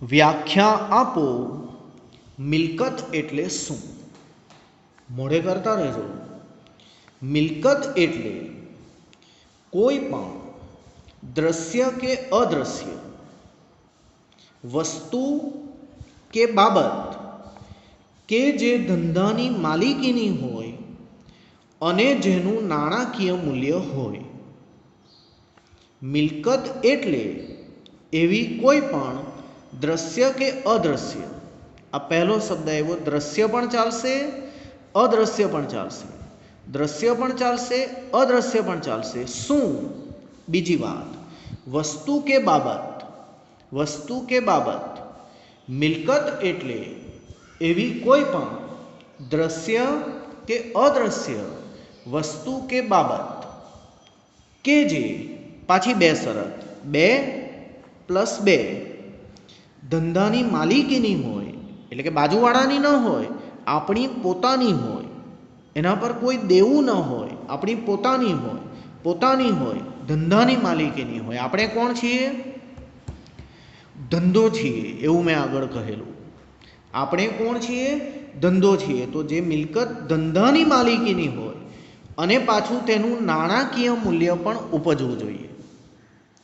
વ્યાખ્યા આપો મિલકત એટલે શું? મોઢે કરતા રહેજો. મિલકત એટલે કોઈ પણ દ્રશ્ય કે અદ્રશ્ય વસ્તુ કે બાબત કે જે ધંધાની માલિકીની હોય અને જેનું નાણાકીય મૂલ્ય હોય. મિલકત એટલે એવી કોઈ પણ દ્રશ્ય કે અદ્રશ્ય, આ પહેલો શબ્દ આવ્યો, દ્રશ્ય પણ ચાલશે, અદ્રશ્ય પણ ચાલશે. દ્રશ્ય પણ ચાલશે, અદ્રશ્ય પણ ચાલશે. શું? બીજી વાત, વસ્તુ કે બાબત. વસ્તુ કે બાબત. મિલકત એટલે એવી કોઈ પણ દ્રશ્ય કે અદ્રશ્ય વસ્તુ કે બાબત કે જે, પાછી બે શરત, 2+2, ધંધાની માલિકીની હોય, એટલે કે બાજુવાળાની ન હોય, આપણી પોતાની હોય, એના પર કોઈ દેવું ન હોય, આપણી પોતાની હોય, ધંધાની માલિકીની હોય. આપણે કોણ છીએ? ધંધો છીએ, એવું મેં આગળ કહેલું. આપણે કોણ છીએ? ધંધો છીએ. તો જે મિલકત ધંધાની માલિકીની હોય અને પાછું તેનું નાણાકીય મૂલ્ય પણ ઉપજવું જોઈએ.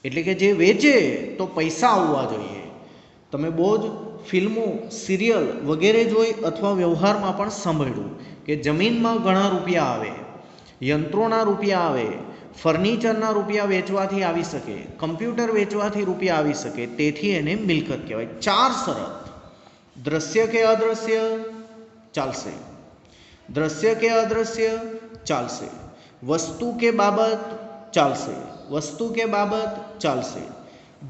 એટલે કે જે વેચે તો પૈસા આવવા જોઈએ. તમે બહુ જ ફિલ્મો, સિરિયલ વગેરે જોઈ અથવા વ્યવહારમાં પણ સાંભળ્યું કે જમીનમાં ઘણા રૂપિયા આવે, યંત્રોના રૂપિયા આવે, ફર્નિચરના રૂપિયા વેચવાથી આવી શકે, કમ્પ્યુટર વેચવાથી રૂપિયા આવી શકે, તેથી એને મિલકત કહેવાય. 4 શરત. દ્રશ્ય કે અદ્રશ્ય ચાલશે, દ્રશ્ય કે અદ્રશ્ય ચાલશે, વસ્તુ કે બાબત ચાલશે, વસ્તુ કે બાબત ચાલશે,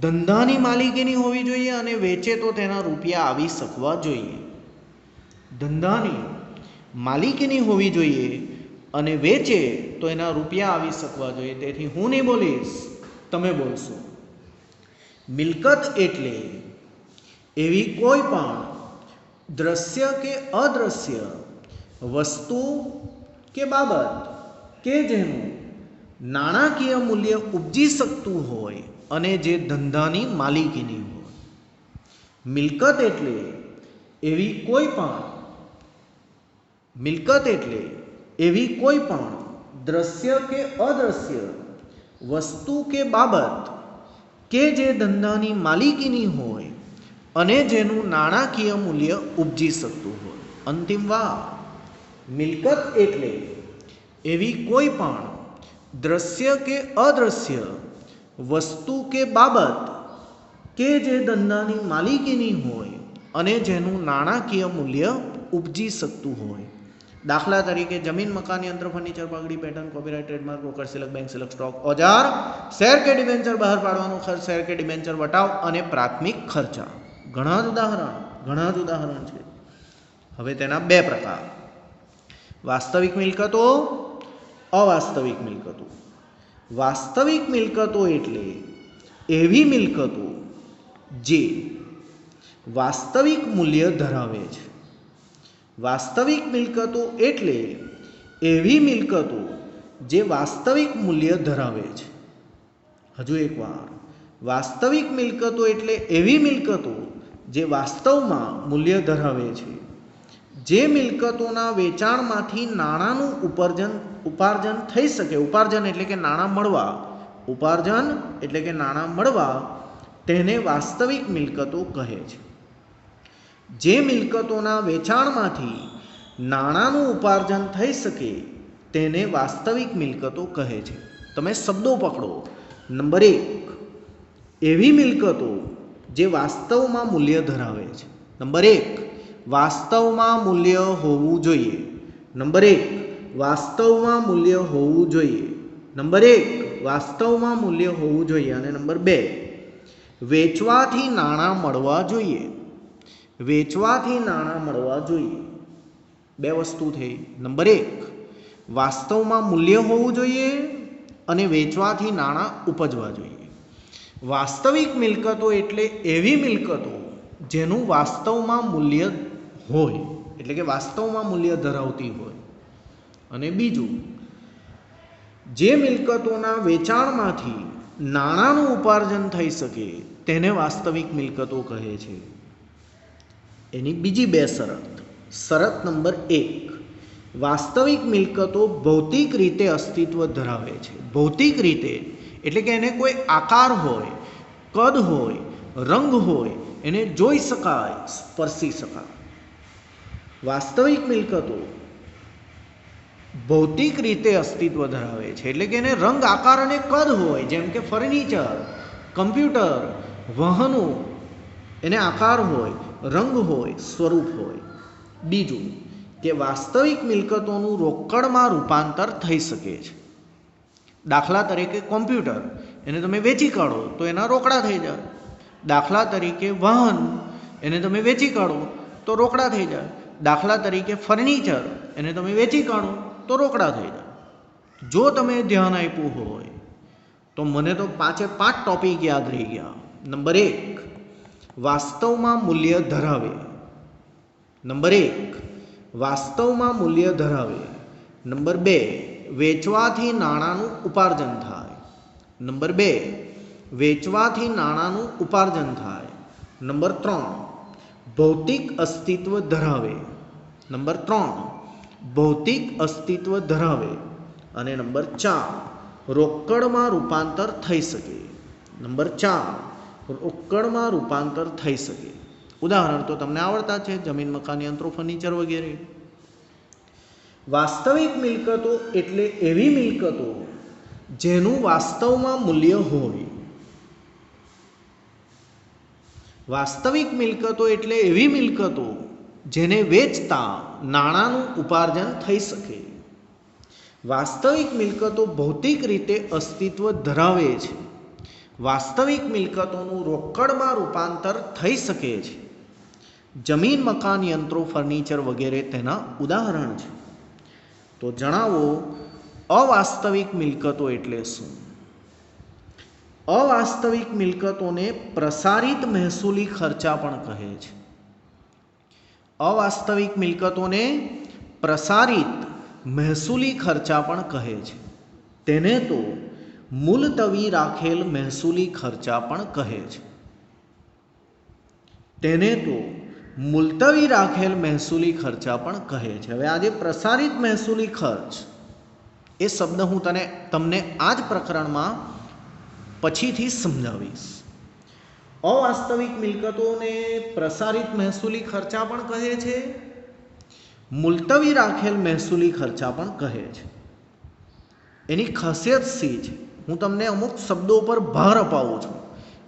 ધંધાની માલિકીની હોવી જોઈએ અને વેચે તો તેના રૂપિયા આવી શકવા જોઈએ. ધંધાની માલિકીની હોવી જોઈએ અને વેચે તો એના રૂપિયા આવી શકવા જોઈએ. તેથી હું નહીં બોલીશ, તમે બોલશો. મિલકત એટલે એવી કોઈ પણ દ્રશ્ય કે અદ્રશ્ય વસ્તુ કે બાબત કે જેનું નાણાકીય મૂલ્ય ઉપજી શકતું હોય અને જે ધંધાની માલિકીની હોય. મિલકત એટલે એવી કોઈ પણ દ્રશ્ય કે અદ્રશ્ય વસ્તુ કે બાબત કે જે ધંધાની માલિકીની હોય અને જેનું નાણાકીય મૂલ્ય ઉપજી શકતું હોય. અંતિમ વાત, મિલકત એટલે એવી કોઈ પણ દ્રશ્ય કે અદ્રશ્ય વસ્તુ કે બાબત કે જે ધંધાની માલિકીની હોય અને જેનું નાણાકીય મૂલ્ય ઉપજી શકતું હોય. દાખલા તરીકે જમીન, મકાન, યંત્ર, ફર્નિચર, પગડી, પેટર્ન, કોપીરાઇટ, ટ્રેડમાર્ક, રોકડ સિલક, બેંક સિલક, સ્ટોક, ઓજાર, શેર કે ડિબેન્ચર બહાર પાડવાનો ખર્ચ, શેર કે ડિબેન્ચર વટાવ અને પ્રાથમિક ખર્ચા. ઘણા જ ઉદાહરણ છે. હવે તેના 2 પ્રકાર, વાસ્તવિક મિલકતો, અવાસ્તવિક મિલકતો. વાસ્તવિક મિલકતો એટલે એવી મિલકતો જે વાસ્તવિક મૂલ્ય ધરાવે છે. વાસ્તવિક મિલકતો એટલે એવી મિલકતો જે વાસ્તવિક મૂલ્ય ધરાવે છે. હજુ એકવાર, વાસ્તવિક મિલકતો એટલે એવી મિલકતો જે વાસ્તવમાં મૂલ્ય ધરાવે છે. જે મિલકતોના વેચાણમાંથી નાણાંનું ઉપાર્જન થઈ શકે, ઉપાર્જન એટલે કે નાણાં મળવા, તેને વાસ્તવિક મિલકતો કહે છે. જે મિલકતોના વેચાણમાંથી નાણાંનું ઉપાર્જન થઈ શકે તેને વાસ્તવિક મિલકતો કહે છે. તમે શબ્દો પકડો. નંબર 1, એવી મિલકતો જે વાસ્તવમાં મૂલ્ય ધરાવે છે. નંબર 1, વાસ્તવમાં મૂલ્ય હોવું જોઈએ. નંબર 1, વાસ્તવમાં મૂલ્ય હોવું જોઈએ. નંબર 1, વાસ્તવમાં મૂલ્ય હોવું જોઈએ. અને નંબર 2, વેચવાથી નાણાં મળવા જોઈએ. વેચવાથી નાણાં મળવા જોઈએ. 2 વસ્તુ થઈ. નંબર 1, વાસ્તવમાં મૂલ્ય હોવું જોઈએ અને વેચવાથી નાણાં ઉપજવા જોઈએ. વાસ્તવિક મિલકતો એટલે એવી મિલકતો જેનું વાસ્તવમાં મૂલ્ય હોય, એટલે કે વાસ્તવમાં મૂલ્ય ધરાવતી હોય. અને બીજું, જે મિલકતોના વેચાણમાંથી નાણાંનું ઉપાર્જન થઈ શકે તેને વાસ્તવિક મિલકતો કહે છે. એની બીજી બે શરત. શરત નંબર 1, વાસ્તવિક મિલકતો ભૌતિક રીતે અસ્તિત્વ ધરાવે છે. ભૌતિક રીતે એટલે કે એને કોઈ આકાર હોય, કદ હોય, રંગ હોય, એને જોઈ શકાય, સ્પર્શી શકાય. વાસ્તવિક મિલકતો ભૌતિક રીતે અસ્તિત્વ ધરાવે છે એટલે કે એને રંગ, આકાર અને કદ હોય. જેમ કે ફર્નિચર, કમ્પ્યુટર, વાહનો, એને આકાર હોય, રંગ હોય, સ્વરૂપ હોય. બીજું કે વાસ્તવિક મિલકતોનું રોકડમાં રૂપાંતર થઈ શકે છે. દાખલા તરીકે કોમ્પ્યુટર, એને તમે વેચી કાઢો તો એના રોકડા થઈ જાય. દાખલા તરીકે વાહન, એને તમે વેચી કાઢો તો રોકડા થઈ જાય. દાખલા તરીકે ફર્નિચર, એને તમે વેચી કાઢો તો રોકડા થઈ જાય. જો તમે ધ્યાન આપ્યું હોય તો મને તો 5 ટોપિક યાદ રહી ગયા. નંબર 1, વાસ્તવમાં મૂલ્ય ધરાવે. નંબર 1, વાસ્તવમાં મૂલ્ય ધરાવે. નંબર 2, વેચવાથી નાણાંનું ઉપાર્જન થાય. નંબર 2, વેચવાથી નાણાંનું ઉપાર્જન થાય. નંબર 3, ભૌતિક અસ્તિત્વ ધરાવે. નંબર 3, ભૌતિક અસ્તિત્વ ધરાવે. અને નંબર 4, રોકડમાં રૂપાંતર થઈ શકે. નંબર 4, રોકડમાં રૂપાંતર થઈ શકે. ઉદાહરણ તો તમને આવડતા છે, જમીન, મકાન, યંત્રો, ફર્નિચર વગેરે. વાસ્તવિક મિલકતો એટલે એવી મિલકતો જેનું વાસ્તવમાં મૂલ્ય હોય. વાસ્તવિક મિલકતો એટલે એવી મિલકતો જેને વેચતા નાણાંનું ઉપાર્જન થઈ શકે. વાસ્તવિક મિલકતો ભૌતિક રીતે અસ્તિત્વ ધરાવે છે. વાસ્તવિક મિલકતોનું રોકડમાં રૂપાંતર થઈ શકે છે. જમીન, મકાન, યંત્રો, ફર્નિચર વગેરે તેના ઉદાહરણ છે. તો જણાવો, અવાસ્તવિક મિલકતો એટલે શું? અવાસ્તવિક મિલકતોને પ્રસારિત મહેસૂલી ખર્ચા પણ કહે છે. અવાસ્તવિક મિલકતોને પ્રસારિત મહેસૂલી ખર્ચા પણ કહે છે. તેને તો મુલતવી રાખેલ મહેસૂલી ખર્ચા પણ કહે છે. તેને તો મુલતવી રાખેલ મહેસૂલી ખર્ચા પણ કહે છે. હવે આજે પ્રસારિત મહેસૂલી ખર્ચ એ શબ્દ હું તમને આ જ પ્રકરણમાં પછીથી સમજાવીશ. અવાસ્તવિક મિલકતોને પ્રસારિત મહેસૂલી ખર્ચા પણ કહે છે, મુલતવી રાખેલ મહેસૂલી ખર્ચા પણ કહે છે. એની ખાસિયત શી છે? હું તમને અમુક શબ્દો પર ભાર અપાવું છું,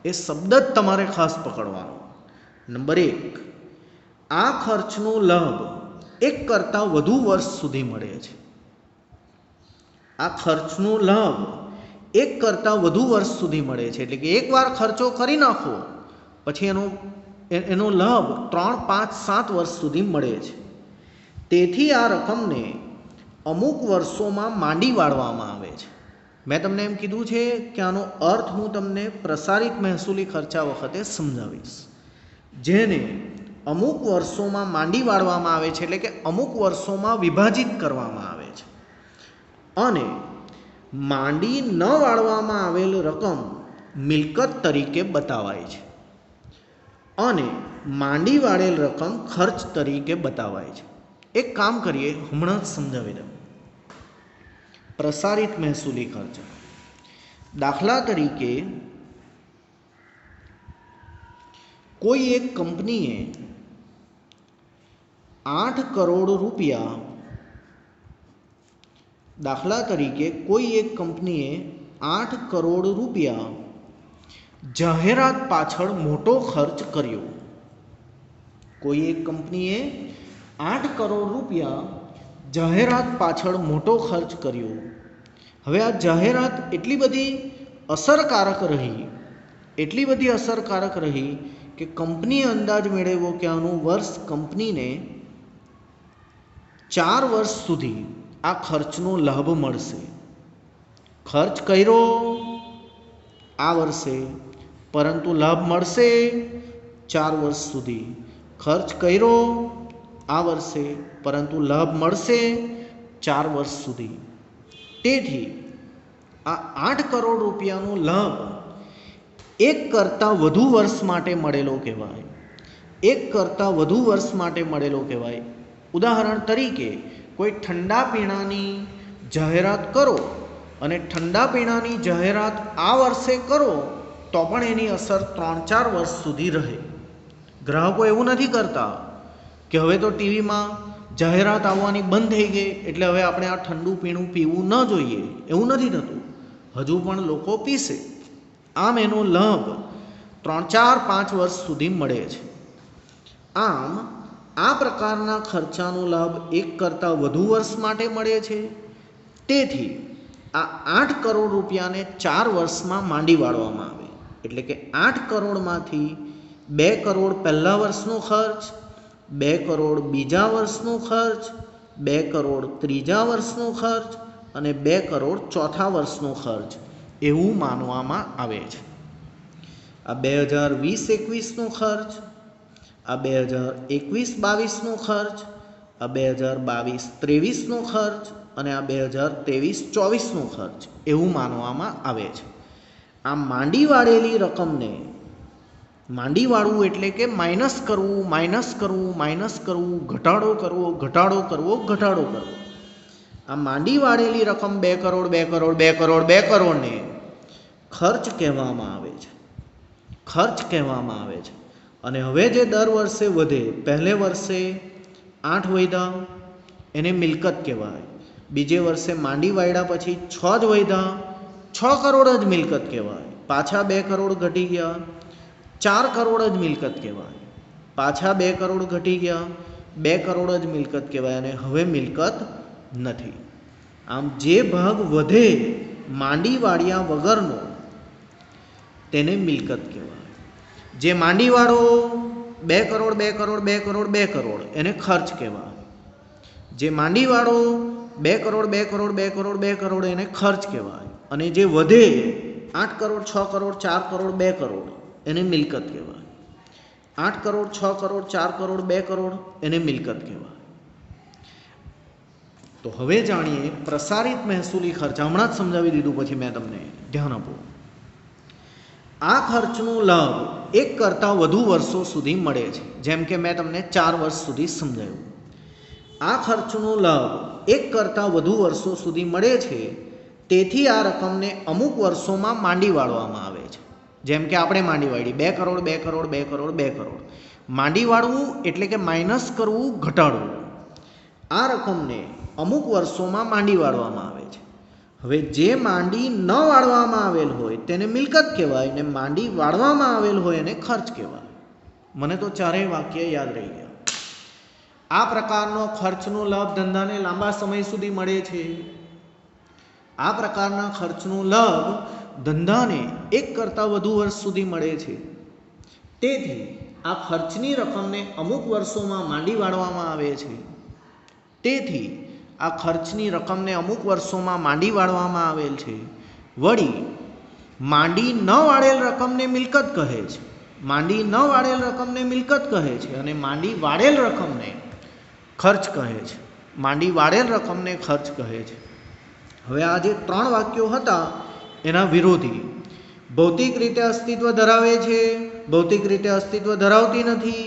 એ શબ્દ જ તમારે ખાસ પકડવાનો. નંબર 1, આ ખર્ચનો લાભ એક કરતાં વધુ વર્ષ સુધી મળે છે. આ ખર્ચનો લાભ એક કરતાં વધુ વર્ષ સુધી મળે છે. એટલે કે એકવાર ખર્ચો કરી નાખો પછી એનો લાભ 3, 5, 7 વર્ષ સુધી મળે છે. તેથી આ રકમને અમુક વર્ષોમાં માંડી વાળવામાં આવે છે. મેં તમને એમ કીધું છે કે આનો અર્થ હું તમને પ્રસારિત મહેસૂલી ખર્ચા વખતે સમજાવીશ. જેને અમુક વર્ષોમાં માંડી વાળવામાં આવે છે, એટલે કે અમુક વર્ષોમાં વિભાજિત કરવામાં આવે છે. અને માંડી ન વાળવામાં આવેલ રકમ મિલકત તરીકે બતાવાય છે અને માંડી વાળેલ રકમ ખર્ચ તરીકે બતાવાય છે. એક કામ કરીએ, હમણાં જ સમજાવી દઉં. પ્રસારિત મહેસૂલી ખર્ચ, દાખલા તરીકે કોઈ એક કંપનીએ 8 કરોડ રૂપિયા જાહેરાત પાછળ મોટો ખર્ચ કર્યો. કોઈ એક કંપનીએ 8 કરોડ રૂપિયા જાહેરાત પાછળ મોટો ખર્ચ કર્યો. હવે આ જાહેરાત એટલી બધી અસરકારક રહી કે કંપનીએ અંદાજ મેળવ્યો કે આનું વર્ષ કંપનીને 4 વર્ષ સુધી આ ખર્ચનો લાભ મળશે. ખર્ચ કર્યો આ વર્ષે, પરંતુ લાભ મળશે 4 વર્ષ સુધી. ખર્ચ કર્યો આ વર્ષે, પરંતુ લાભ મળશે 4 વર્ષ સુધી. તેથી આ 8 કરોડ રૂપિયાનો લાભ એક કરતાં વધુ વર્ષ માટે મળેલો કહેવાય. એક કરતાં વધુ વર્ષ માટે મળેલો કહેવાય. ઉદાહરણ તરીકે કોઈ ઠંડા પીણાની જાહેરાત કરો અને ઠંડા પીણાની જાહેરાત આ વર્ષે કરો તો પણ એની અસર 3-4 વર્ષ સુધી રહે. ગ્રાહકો એવું નથી કરતા કે હવે તો ટીવીમાં જાહેરાત આવવાની બંધ થઈ ગઈ એટલે હવે આપણે આ ઠંડુ પીણું પીવું ન જોઈએ, એવું નથી થતું. હજુ પણ લોકો પીશે. આમ એનો લાભ 3-4-5 વર્ષ સુધી મળે છે. આમ આ પ્રકારના ખર્ચાનો લાભ એક કરતાં વધુ વર્ષ માટે મળે છે. તેથી આ 8 કરોડ રૂપિયાને 4 વર્ષમાં માંડી વાળવામાં આવે. એટલે કે 8 કરોડમાંથી 2 કરોડ પહેલા વર્ષનો ખર્ચ, 2 કરોડ બીજા વર્ષનો ખર્ચ, 2 કરોડ ત્રીજા વર્ષનો ખર્ચ અને 2 કરોડ ચોથા વર્ષનો ખર્ચ એવું માનવામાં આવે છે. આ 2020-21નો ખર્ચ, આ 2021-22નો ખર્ચ, આ 2022-23નો ખર્ચ અને આ 2023-24નો ખર્ચ એવું માનવામાં આવે છે. આ માંડી વાળેલી રકમને, માંડી વાળવું એટલે કે માઇનસ કરવું, માઇનસ કરવું, માઇનસ કરવું, ઘટાડો કરવો, ઘટાડો કરવો, ઘટાડો કરવો. આ માંડી વાળેલી રકમ 2 કરોડ 2 કરોડ 2 કરોડ 2 કરોડને ખર્ચ કહેવામાં આવે છે. ખર્ચ કહેવામાં આવે છે. અને હવે જે દર વર્ષે વધે, પહેલે વર્ષે 8 વધ્યા એને મિલકત કહેવાય. બીજે વર્ષે માંડી વાળ્યા પછી 6 જ વધ્યા, 6 કરોડ જ મિલકત કહેવાય. પાછા 2 કરોડ ઘટી ગયા, 4 કરોડ જ મિલકત કહેવાય. પાછા 2 કરોડ ઘટી ગયા, 2 કરોડ જ મિલકત કહેવાય અને હવે મિલકત નથી. આમ જે ભાગ વધે માંડી વાળ્યા વગરનો તેને મિલકત કહેવાય. જે માંડી વાળો 2 કરોડ 2 કરોડ 2 કરોડ 2 કરોડ એને ખર્ચ કહેવાય. જે માંડી વાળો 2 કરોડ 2 કરોડ 2 કરોડ 2 કરોડ એને ખર્ચ કહેવાય. અને જે વધે 8 કરોડ 6 કરોડ 4 કરોડ 2 કરોડ એને મિલકત કહેવાય. 8 કરોડ 6 કરોડ 4 કરોડ 2 કરોડ એને મિલકત કહેવાય. તો હવે જાણીએ પ્રસારિત મહેસૂલી ખર્ચ. હમણાં જ સમજાવી દીધું, પછી મેં તમને ધ્યાન આપો. આ ખર્ચનો લાભ એક કરતાં વધુ વર્ષો સુધી મળે છે. જેમ કે મેં તમને 4 વર્ષ સુધી સમજાવ્યું. આ ખર્ચનો લાભ એક કરતાં વધુ વર્ષો સુધી મળે છે. તેથી આ રકમને અમુક વર્ષોમાં માંડી વાળવામાં આવે છે. જેમ કે આપણે માંડી વાળી 2 કરોડ 2 કરોડ 2 કરોડ 2 કરોડ. માંડી વાળવું એટલે કે માઇનસ કરવું, ઘટાડવું. આ રકમને અમુક વર્ષોમાં માંડી વાળવામાં આવે છે. હવે જે માંડી ન વાળવામાં આવેલ હોય તેને મિલકત કહેવાય ને માંડી વાળવામાં આવેલ હોય એને ખર્ચ કહેવાય. મને તો ચારેય વાક્ય યાદ રહી ગયા. આ પ્રકારનો ખર્ચનો લાભ ધંધાને લાંબા સમય સુધી મળે છે. આ પ્રકારના ખર્ચનો લાભ ધંધાને એક કરતાં વધુ વર્ષ સુધી મળે છે. તેથી આ ખર્ચની રકમને અમુક વર્ષોમાં માંડી વાળવામાં આવે છે. તેથી આ ખર્ચની રકમને અમુક વર્ષોમાં માંડી વાળવામાં આવેલ છે. વળી માંડી ન વાળેલ રકમને મિલકત કહે છે. માંડી ન વાળેલ રકમને મિલકત કહે છે અને માંડી વાળેલ રકમને ખર્ચ કહે છે. માંડી વાળેલ રકમને ખર્ચ કહે છે. હવે આ જે 3 વાક્યો હતા એના વિરોધી. ભૌતિક રીતે અસ્તિત્વ ધરાવે છે, ભૌતિક રીતે અસ્તિત્વ ધરાવતી નથી,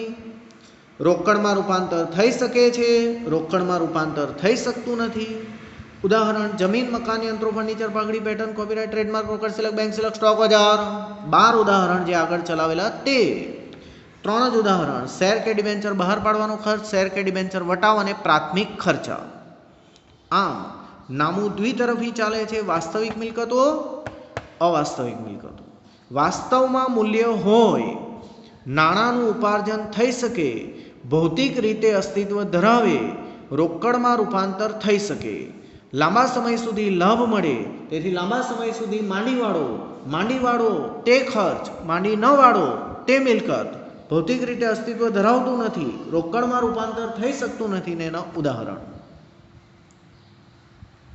રોકડમાં રૂપાંતર થઈ શકે છે, રોકડમાં રૂપાંતર થઈ શકતું નથી. ઉદાહરણ: જમીન, મકાન, યંત્રો, ફર્નિચર, પાઘડી, પેટર્ન, કોપીરાઇટ, ટ્રેડમાર્ક, રોકડ સિલક, બેંક સિલક, સ્ટોક બજાર. 12 ઉદાહરણ જે આગળ ચલાવેલા તે 3 જ ઉદાહરણ: શેર કે ડિબેન્ચર બહાર પાડવાનો ખર્ચ, શેર કે ડિબેન્ચર વટાવ અને પ્રાથમિક ખર્ચા. આમ નામું દ્વિતરફી ચાલે છે: વાસ્તવિક મિલકતો, અવાસ્તવિક મિલકતો. વાસ્તવમાં મૂલ્ય હોય, નાણાંનું ઉપાર્જન થઈ શકે, ભૌતિક રીતે અસ્તિત્વ ધરાવે, રોકડમાં રૂપાંતર થઈ શકે, લાંબા સમય સુધી લાભ મળે. તેથી લાંબા સમય સુધી માંડી વાળો તે ખર્ચ, માંડી ન વાળો તે મિલકત, ભૌતિક રીતે અસ્તિત્વ ધરાવતું નથી, રોકડમાં રૂપાંતર થઈ શકતું નથી ને એના ઉદાહરણ.